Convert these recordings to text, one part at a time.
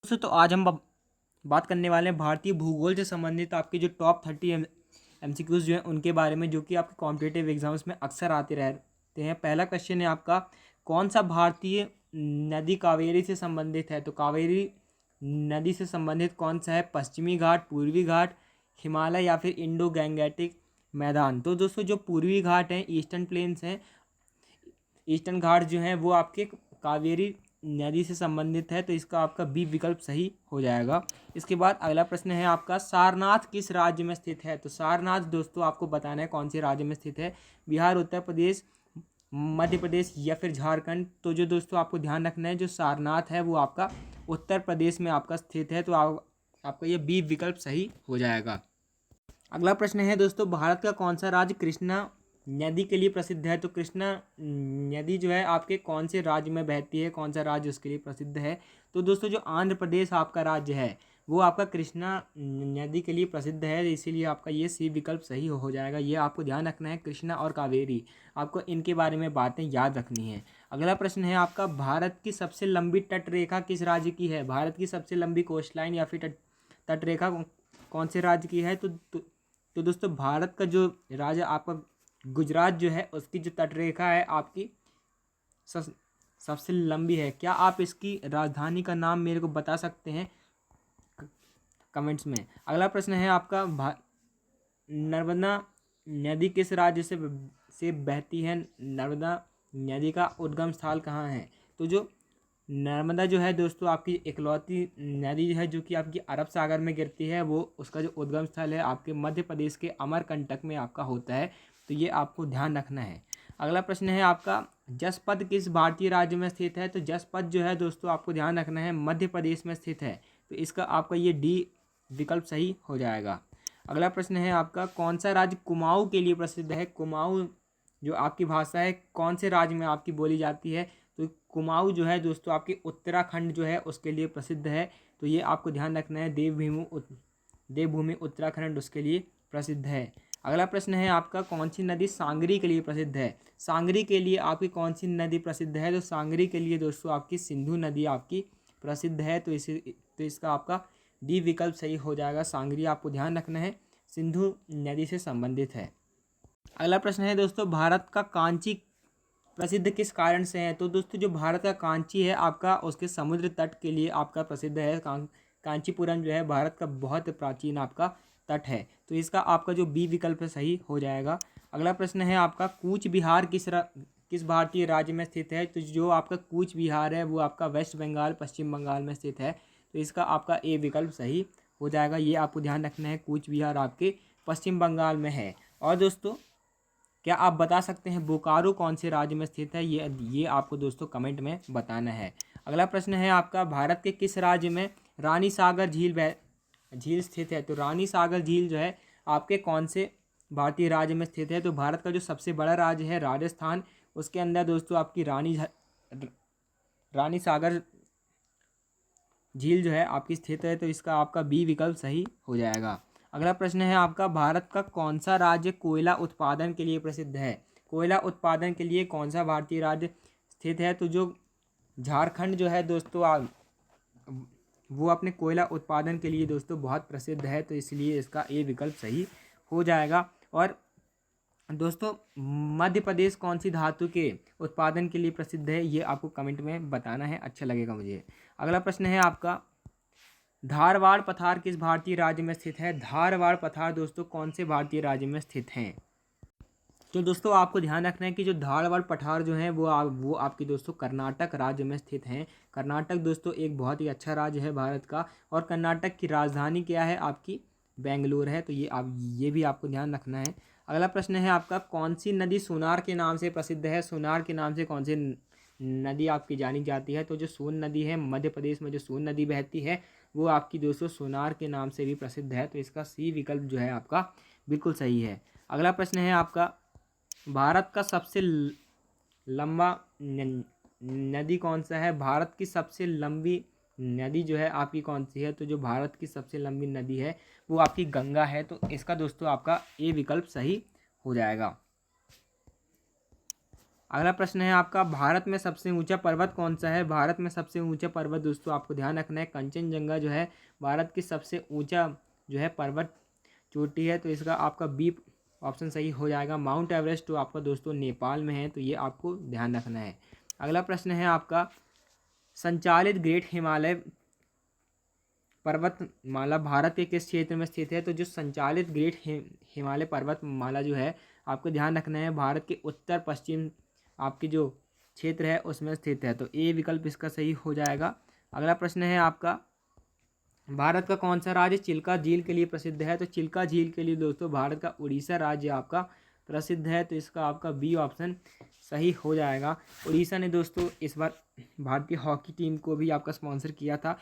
दोस्तों तो आज हम बात करने वाले हैं भारतीय भूगोल से संबंधित आपके जो टॉप 30 MCQs जो हैं उनके बारे में, जो कि आपके कॉम्पिटिटिव एग्जाम्स में अक्सर आते रहते हैं। पहला क्वेश्चन है आपका, कौन सा भारतीय नदी कावेरी से संबंधित है? तो कावेरी नदी से संबंधित कौन सा है? पश्चिमी घाट, पूर्वी घाट, हिमालय या फिर इंडो गैंगेटिक मैदान? तो दोस्तों जो पूर्वी घाट हैं, ईस्टर्न प्लेन्स हैं, ईस्टर्न घाट जो हैं वो आपके कावेरी नदी से संबंधित है, तो इसका आपका बी विकल्प सही हो जाएगा। इसके बाद अगला प्रश्न है आपका, सारनाथ किस राज्य में स्थित है? तो सारनाथ दोस्तों आपको बताना है कौन से राज्य में स्थित है, बिहार, उत्तर प्रदेश, मध्य प्रदेश या फिर झारखंड। तो जो दोस्तों आपको ध्यान रखना है, जो सारनाथ है वो आपका उत्तर प्रदेश में आपका स्थित है, तो आपका ये बी विकल्प सही हो जाएगा। अगला प्रश्न है दोस्तों, भारत का कौन सा राज्य कृष्णा नदी के लिए प्रसिद्ध है? तो कृष्णा नदी जो है आपके कौन से राज्य में बहती है, कौन सा राज्य उसके लिए प्रसिद्ध है? तो दोस्तों जो आंध्र प्रदेश आपका राज्य है वो आपका कृष्णा नदी के लिए प्रसिद्ध है, इसीलिए आपका ये सी विकल्प सही हो जाएगा। ये आपको ध्यान रखना है, कृष्णा और कावेरी, आपको इनके बारे में बातें याद रखनी है। अगला प्रश्न है आपका, भारत की सबसे लंबी तटरेखा किस राज्य की है? भारत की सबसे लंबी कोस्ट लाइन या फिर तटरेखा कौन से राज्य की है? तो दोस्तों भारत का जो राज्य आपका गुजरात जो है उसकी जो तटरेखा है आपकी सबसे लंबी है। क्या आप इसकी राजधानी का नाम मेरे को बता सकते हैं कमेंट्स में? अगला प्रश्न है आपका, नर्मदा नदी किस राज्य से बहती है? नर्मदा नदी का उद्गम स्थल कहाँ है? तो जो नर्मदा जो है दोस्तों आपकी इकलौती नदी है जो कि आपकी अरब सागर में गिरती है, वो उसका जो उद्गम स्थल है आपके मध्य प्रदेश के अमरकंटक में आपका होता है, तो ये आपको ध्यान रखना है। अगला प्रश्न है आपका, जसपद किस भारतीय राज्य में स्थित है? तो जसपद जो है दोस्तों आपको ध्यान रखना है मध्य प्रदेश में स्थित है, तो इसका आपका ये डी विकल्प सही हो जाएगा। अगला प्रश्न है आपका, कौन सा राज्य कुमाऊं के लिए प्रसिद्ध है? कुमाऊं जो आपकी भाषा है कौन से राज्य में आपकी बोली जाती है? तो कुमाऊं जो है दोस्तों आपके उत्तराखंड जो है उसके लिए प्रसिद्ध है, तो ये आपको ध्यान रखना है, देवभूमि उत्तराखंड उसके लिए प्रसिद्ध है। अगला प्रश्न है आपका, कौन सी नदी सांगरी के लिए प्रसिद्ध है? सांगरी के लिए आपकी कौन सी नदी प्रसिद्ध है? तो सांगरी के लिए दोस्तों आपकी सिंधु नदी आपकी प्रसिद्ध है, तो इसका आपका डी विकल्प सही हो जाएगा। सांगरी आपको ध्यान रखना है, सिंधु नदी से संबंधित है। अगला प्रश्न है दोस्तों, भारत का कांची प्रसिद्ध किस कारण से है? तो दोस्तों जो भारत का कांची है आपका उसके समुद्र तट के लिए आपका प्रसिद्ध है। कांचीपुरम जो है भारत का बहुत प्राचीन आपका तट है, तो इसका आपका जो बी विकल्प है सही हो जाएगा। अगला प्रश्न है आपका, कूच बिहार किस भारतीय राज्य में स्थित है? तो जो आपका कूच बिहार है वो आपका वेस्ट बंगाल, पश्चिम बंगाल में स्थित है, तो इसका आपका ए विकल्प सही हो जाएगा। ये आपको ध्यान रखना है, कूच बिहार आपके पश्चिम बंगाल में है। और दोस्तों क्या आप बता सकते हैं बोकारो कौन से राज्य में स्थित है? ये आपको दोस्तों कमेंट में बताना है। अगला प्रश्न है आपका, भारत के किस राज्य में रानी सागर झील स्थित है? तो रानी सागर झील जो है आपके कौन से भारतीय राज्य में स्थित है? तो भारत का जो सबसे बड़ा राज्य है राजस्थान, उसके अंदर दोस्तों आपकी रानी सागर झील जो है आपकी स्थित है, तो इसका आपका बी विकल्प सही हो जाएगा। अगला प्रश्न है आपका, भारत का कौन सा राज्य कोयला उत्पादन के लिए प्रसिद्ध है? कोयला उत्पादन के लिए कौन सा भारतीय राज्य स्थित है? तो जो झारखंड जो है दोस्तों वो अपने कोयला उत्पादन के लिए दोस्तों बहुत प्रसिद्ध है, तो इसलिए इसका ए विकल्प सही हो जाएगा। और दोस्तों मध्य प्रदेश कौन सी धातु के उत्पादन के लिए प्रसिद्ध है? ये आपको कमेंट में बताना है, अच्छा लगेगा मुझे। अगला प्रश्न है आपका, धारवाड़ पठार किस भारतीय राज्य में स्थित है? धारवाड़ पठार दोस्तों कौन से भारतीय राज्य में स्थित हैं? तो दोस्तों आपको ध्यान रखना है कि जो धारवाड़ पठार जो है वो आपके दोस्तों कर्नाटक राज्य में स्थित हैं। कर्नाटक दोस्तों एक बहुत ही अच्छा राज्य है भारत का, और कर्नाटक की राजधानी क्या है आपकी? बेंगलुरु है, तो ये भी आपको ध्यान रखना है। अगला प्रश्न है आपका, कौन सी नदी सोनार के नाम से प्रसिद्ध है? सोनार के नाम से कौन सी नदी आपकी जानी जाती है? तो जो सोन नदी है, मध्य प्रदेश में जो सोन नदी बहती है वो आपकी दोस्तों सोनार के नाम से भी प्रसिद्ध है, तो इसका सी विकल्प जो है आपका बिल्कुल सही है। अगला प्रश्न है आपका, भारत का सबसे लंबा नदी कौन सा है? भारत की सबसे लंबी नदी जो है आपकी कौन सी है? तो जो भारत की सबसे लंबी नदी है वो आपकी गंगा है, तो इसका दोस्तों आपका ए विकल्प सही हो जाएगा। अगला प्रश्न है आपका, भारत में सबसे ऊंचा पर्वत कौन सा है? भारत में सबसे ऊंचा पर्वत दोस्तों आपको ध्यान रखना है कंचनजंगा जो है भारत की सबसे ऊंचा जो है पर्वत चोटी है, तो इसका आपका बी ऑप्शन सही हो जाएगा। माउंट एवरेस्ट तो आपका दोस्तों नेपाल में है, तो ये आपको ध्यान रखना है। अगला प्रश्न है आपका, संचालित ग्रेट हिमालय पर्वतमाला भारत के किस क्षेत्र में स्थित है? तो जो संचालित ग्रेट हिमालय पर्वतमाला जो है आपको ध्यान रखना है भारत के उत्तर पश्चिम आपकी जो क्षेत्र है उसमें स्थित है, तो ए विकल्प इसका सही हो जाएगा। अगला प्रश्न है आपका, भारत का कौन सा राज्य चिल्का झील के लिए प्रसिद्ध है? तो चिल्का झील के लिए दोस्तों भारत का उड़ीसा राज्य आपका प्रसिद्ध है, तो इसका आपका बी ऑप्शन सही हो जाएगा। उड़ीसा ने दोस्तों इस बार भारतीय हॉकी टीम को भी आपका स्पॉन्सर किया था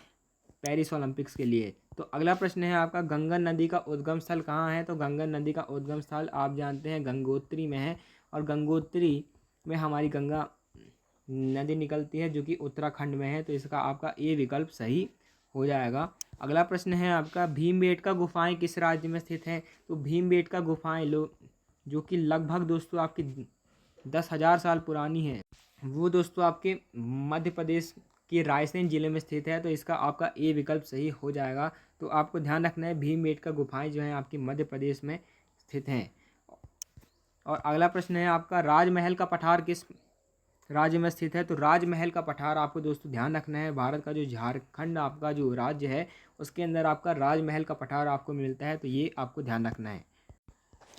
पेरिस ओलंपिक्स के लिए। तो अगला प्रश्न है आपका, गंगा नदी का उद्गम स्थल कहाँ है? तो गंगा नदी का उद्गम स्थल आप जानते हैं गंगोत्री में है, और गंगोत्री में हमारी गंगा नदी निकलती है जो कि उत्तराखंड में है, तो इसका आपका ए विकल्प सही हो जाएगा। अगला प्रश्न है आपका, भीमबेटका गुफाएं किस राज्य में स्थित हैं? तो भीमबेटका गुफाएं जो कि लगभग दोस्तों आपकी 10,000 साल पुरानी है, वो दोस्तों आपके मध्य प्रदेश के रायसेन जिले में स्थित है, तो इसका आपका ए विकल्प सही हो जाएगा। तो आपको ध्यान रखना है भीमबेटका गुफाएं जो हैं आपकी मध्य प्रदेश में स्थित हैं। और अगला प्रश्न है आपका, राजमहल का पठार किस राज्य में स्थित है? तो राजमहल का पठार आपको दोस्तों ध्यान रखना है भारत का जो झारखंड आपका जो राज्य है उसके अंदर आपका राजमहल का पठार आपको मिलता है, तो ये आपको ध्यान रखना है।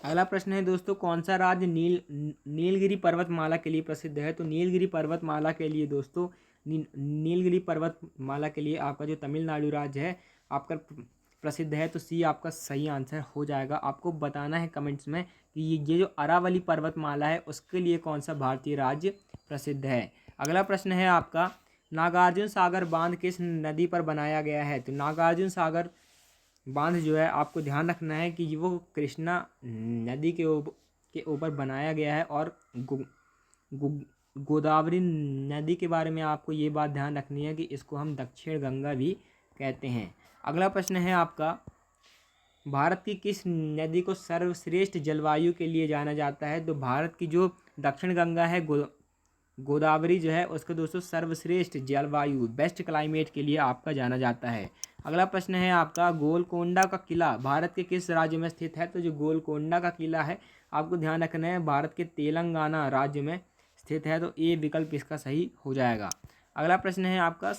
अगला प्रश्न है दोस्तों, कौन सा राज्य नीलगिरी पर्वतमाला के लिए प्रसिद्ध है? तो नीलगिरी पर्वतमाला के लिए दोस्तों नीलगिरी पर्वतमाला के लिए आपका जो तमिलनाडु राज्य है आपका प्रसिद्ध है, तो सी आपका सही आंसर हो जाएगा। आपको बताना है कमेंट्स में कि ये जो अरावली पर्वतमाला है उसके लिए कौन सा भारतीय राज्य प्रसिद्ध है। अगला प्रश्न है आपका, नागार्जुन सागर बांध किस नदी पर बनाया गया है? तो नागार्जुन सागर बांध जो है आपको ध्यान रखना है कि वो कृष्णा नदी के ऊपर बनाया गया है, और गोदावरी नदी के बारे में आपको ये बात ध्यान रखनी है कि इसको हम दक्षिण गंगा भी कहते हैं। अगला प्रश्न है आपका, भारत की किस नदी को सर्वश्रेष्ठ जलवायु के लिए जाना जाता है? तो भारत की जो दक्षिण गंगा है गोदावरी जो है उसको दोस्तों सर्वश्रेष्ठ जलवायु बेस्ट क्लाइमेट के लिए आपका जाना जाता है। अगला प्रश्न है आपका, गोलकोंडा का किला भारत के किस राज्य में स्थित है? तो जो गोलकोंडा का किला है आपको ध्यान रखना है भारत के तेलंगाना राज्य में स्थित है, तो ए विकल्प इसका सही हो जाएगा। अगला प्रश्न है आपका,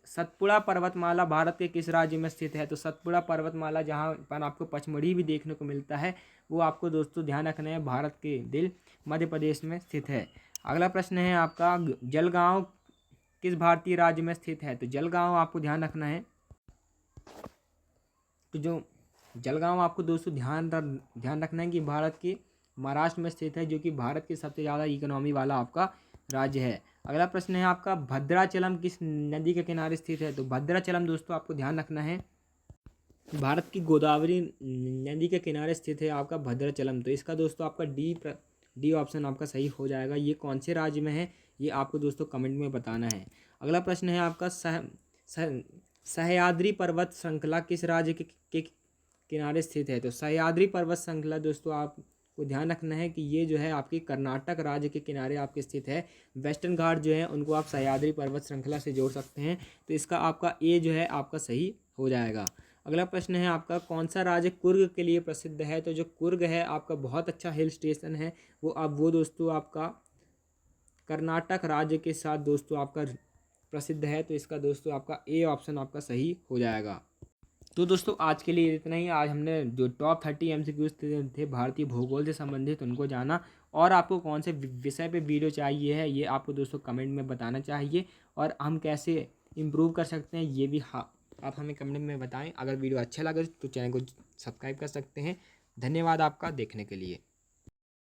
सतपुड़ा पर्वतमाला भारत के किस राज्य में स्थित है? तो सतपुड़ा पर्वतमाला जहाँ पर आपको पचमढ़ी भी देखने को मिलता है वो आपको दोस्तों ध्यान रखना है भारत के दिल मध्य प्रदेश में स्थित है। अगला प्रश्न है आपका, जलगांव किस भारतीय राज्य में स्थित है? तो जलगांव आपको ध्यान रखना है, तो जो जलगांव आपको दोस्तों ध्यान रखना है कि भारत के महाराष्ट्र में स्थित है, जो कि भारत के सबसे ज़्यादा इकोनॉमी वाला आपका राज्य है। अगला प्रश्न है आपका, भद्राचलम किस नदी के किनारे स्थित है? तो भद्राचलम दोस्तों आपको ध्यान रखना है भारत की गोदावरी नदी के किनारे स्थित है आपका भद्राचलम, तो इसका दोस्तों आपका डी ऑप्शन आपका सही हो जाएगा। ये कौन से राज्य में है ये आपको दोस्तों कमेंट में बताना है। अगला प्रश्न है आपका, सह्याद्री पर्वत श्रृंखला किस राज्य के किनारे स्थित है? तो सह्याद्री पर्वत श्रृंखला दोस्तों आपको ध्यान रखना है कि ये जो है आपकी कर्नाटक राज्य के किनारे आपके स्थित है। वेस्टर्न घाट जो है उनको आप सह्याद्री पर्वत श्रृंखला से जोड़ सकते हैं, तो इसका आपका ए जो है आपका सही हो जाएगा। अगला प्रश्न है आपका, कौन सा राज्य कुर्ग के लिए प्रसिद्ध है? तो जो कुर्ग है आपका बहुत अच्छा हिल स्टेशन है, वो दोस्तों आपका कर्नाटक राज्य के साथ दोस्तों आपका प्रसिद्ध है, तो इसका दोस्तों आपका ए ऑप्शन आपका सही हो जाएगा। तो दोस्तों आज के लिए इतना ही। आज हमने जो टॉप 30 MCQs थे भारतीय भूगोल से संबंधित उनको जाना, और आपको कौन से विषय पे वीडियो चाहिए है ये आपको दोस्तों कमेंट में बताना चाहिए, और हम कैसे इम्प्रूव कर सकते हैं ये भी आप हमें कमेंट में बताएं। अगर वीडियो अच्छा लगे तो चैनल को सब्सक्राइब कर सकते हैं। धन्यवाद आपका देखने के लिए।